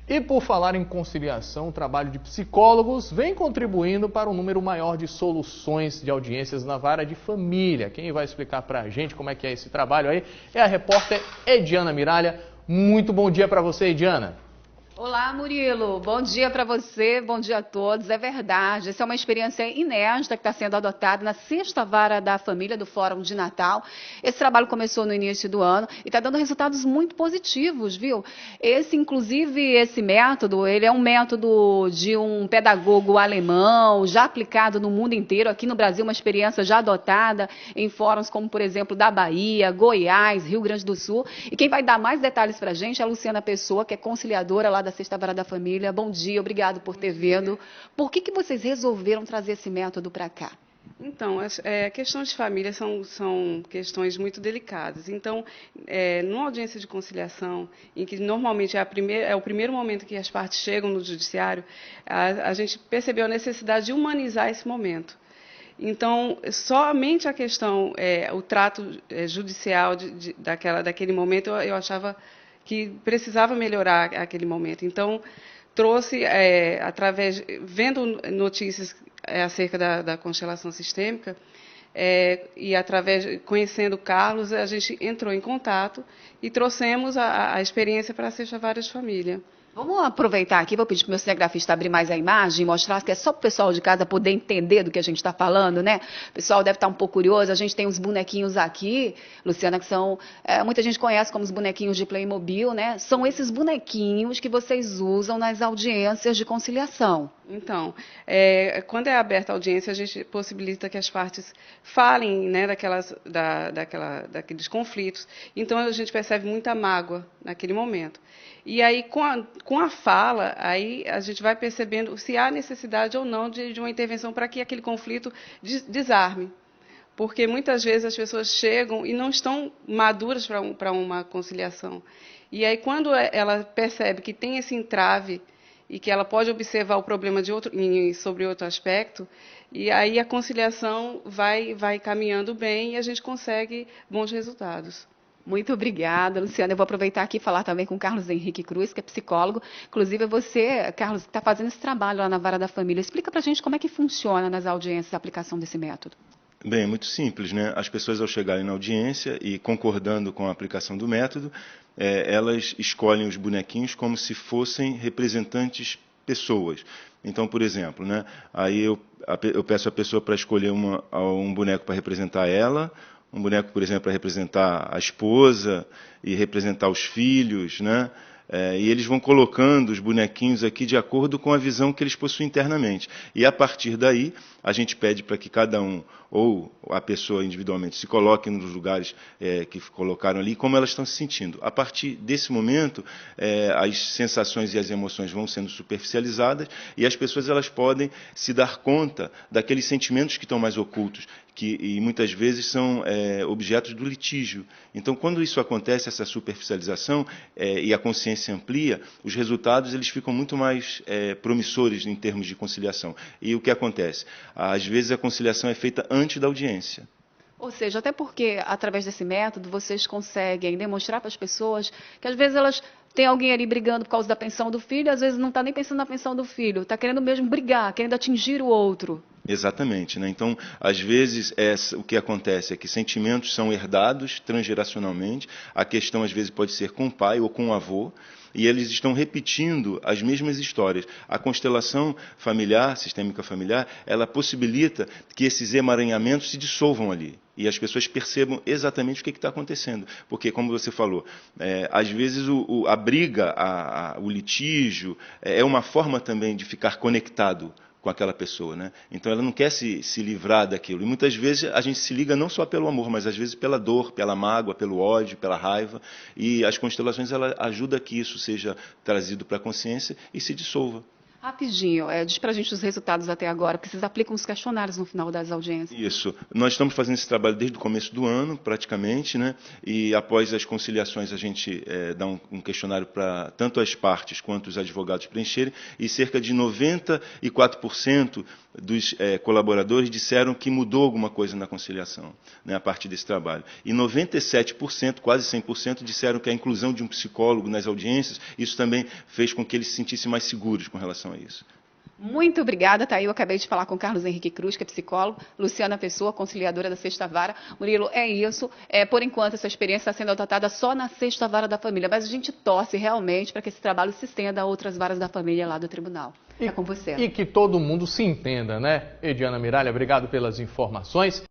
E por falar em conciliação, o trabalho de psicólogos vem contribuindo para um número maior de soluções de audiências na vara de família. Quem vai explicar para a gente como é que é esse trabalho aí é a repórter Ediana Miralha. Muito bom dia para você, Ediana. Olá, Murilo. Bom dia para você, bom dia a todos. É verdade, essa é uma experiência inédita que está sendo adotada na sexta vara da família do Fórum de Natal. Esse trabalho começou no início do ano e está dando resultados muito positivos, viu? Esse método, ele é um método de um pedagogo alemão, já aplicado no mundo inteiro. Aqui no Brasil, uma experiência já adotada em fóruns como, por exemplo, da Bahia, Goiás, Rio Grande do Sul. E quem vai dar mais detalhes para a gente é a Luciana Pessoa, que é conciliadora lá da Sexta Vara da Família. Bom dia, obrigado por ter vindo. Por que vocês resolveram trazer esse método para cá? Então, questões de família são questões muito delicadas. Então, numa audiência de conciliação, em que normalmente é o primeiro momento que as partes chegam no judiciário, a gente percebeu a necessidade de humanizar esse momento. Então, somente a questão, o trato judicial daquele momento, eu achava que precisava melhorar aquele momento. Então, trouxe, vendo notícias acerca da constelação sistêmica, conhecendo o Carlos, a gente entrou em contato e trouxemos a experiência para a Sexta Vara de Família. Vamos aproveitar aqui, vou pedir para o meu cinegrafista abrir mais a imagem e mostrar que é só para o pessoal de casa poder entender do que a gente está falando, né? O pessoal deve estar um pouco curioso, a gente tem uns bonequinhos aqui, Luciana, que são, muita gente conhece como os bonequinhos de Playmobil, né? São esses bonequinhos que vocês usam nas audiências de conciliação. Então, quando é aberta a audiência, a gente possibilita que as partes falem, né, daqueles conflitos. Então, a gente percebe muita mágoa naquele momento. E aí, com a fala, aí a gente vai percebendo se há necessidade ou não de uma intervenção para que aquele conflito desarme. Porque muitas vezes as pessoas chegam e não estão maduras para uma conciliação. E aí, quando ela percebe que tem esse entrave e que ela pode observar o problema sobre outro aspecto, e aí a conciliação vai caminhando bem e a gente consegue bons resultados. Muito obrigada, Luciana. Eu vou aproveitar aqui e falar também com o Carlos Henrique Cruz, que é psicólogo. Inclusive, você, Carlos, que está fazendo esse trabalho lá na Vara da Família. Explica para a gente como é que funciona nas audiências a aplicação desse método. Bem, é muito simples, né? As pessoas, ao chegarem na audiência e concordando com a aplicação do método, elas escolhem os bonequinhos como se fossem representantes pessoas. Então, por exemplo, né? Aí eu peço a pessoa para escolher um boneco para representar ela, um boneco, por exemplo, para representar a esposa e representar os filhos, né? E eles vão colocando os bonequinhos aqui de acordo com a visão que eles possuem internamente. E a partir daí, a gente pede para que cada um, ou a pessoa individualmente, se coloque nos lugares que colocaram ali, como elas estão se sentindo. A partir desse momento, as sensações e as emoções vão sendo superficializadas e as pessoas elas podem se dar conta daqueles sentimentos que estão mais ocultos, e muitas vezes são objetos do litígio. Então, quando isso acontece, essa superficialização e a consciência amplia, os resultados eles ficam muito mais promissores em termos de conciliação. E o que acontece? Às vezes a conciliação é feita antes da audiência. Ou seja, até porque, através desse método, vocês conseguem demonstrar para as pessoas que, às vezes, elas têm alguém ali brigando por causa da pensão do filho, às vezes não está nem pensando na pensão do filho, está querendo mesmo brigar, querendo atingir o outro. Exatamente, né? Então, às vezes, o que acontece é que sentimentos são herdados transgeracionalmente, a questão, às vezes, pode ser com o pai ou com o avô, e eles estão repetindo as mesmas histórias. A constelação familiar, sistêmica familiar, ela possibilita que esses emaranhamentos se dissolvam ali e as pessoas percebam exatamente o que está acontecendo. Porque, como você falou, às vezes a briga, o litígio, é uma forma também de ficar conectado com aquela pessoa, né? Então ela não quer se livrar daquilo. E muitas vezes a gente se liga não só pelo amor, mas às vezes pela dor, pela mágoa, pelo ódio, pela raiva. E as constelações ela ajuda que isso seja trazido para a consciência e se dissolva. Rapidinho, diz pra gente os resultados até agora, porque vocês aplicam os questionários no final das audiências. Isso. Nós estamos fazendo esse trabalho desde o começo do ano, praticamente, né? E após as conciliações a gente dá um questionário para tanto as partes quanto os advogados preencherem, e cerca de 94% dos colaboradores disseram que mudou alguma coisa na conciliação, né, a partir desse trabalho. E 97%, quase 100%, disseram que a inclusão de um psicólogo nas audiências, isso também fez com que eles se sentissem mais seguros com relação a isso. Muito obrigada, tá aí. Eu acabei de falar com Carlos Henrique Cruz, que é psicólogo, Luciana Pessoa, conciliadora da Sexta Vara. Murilo, é isso. Por enquanto, essa experiência está sendo adotada só na Sexta Vara da Família, mas a gente torce realmente para que esse trabalho se estenda a outras varas da família lá do tribunal. É com você. E que todo mundo se entenda, né? Ediana Miralha, obrigado pelas informações.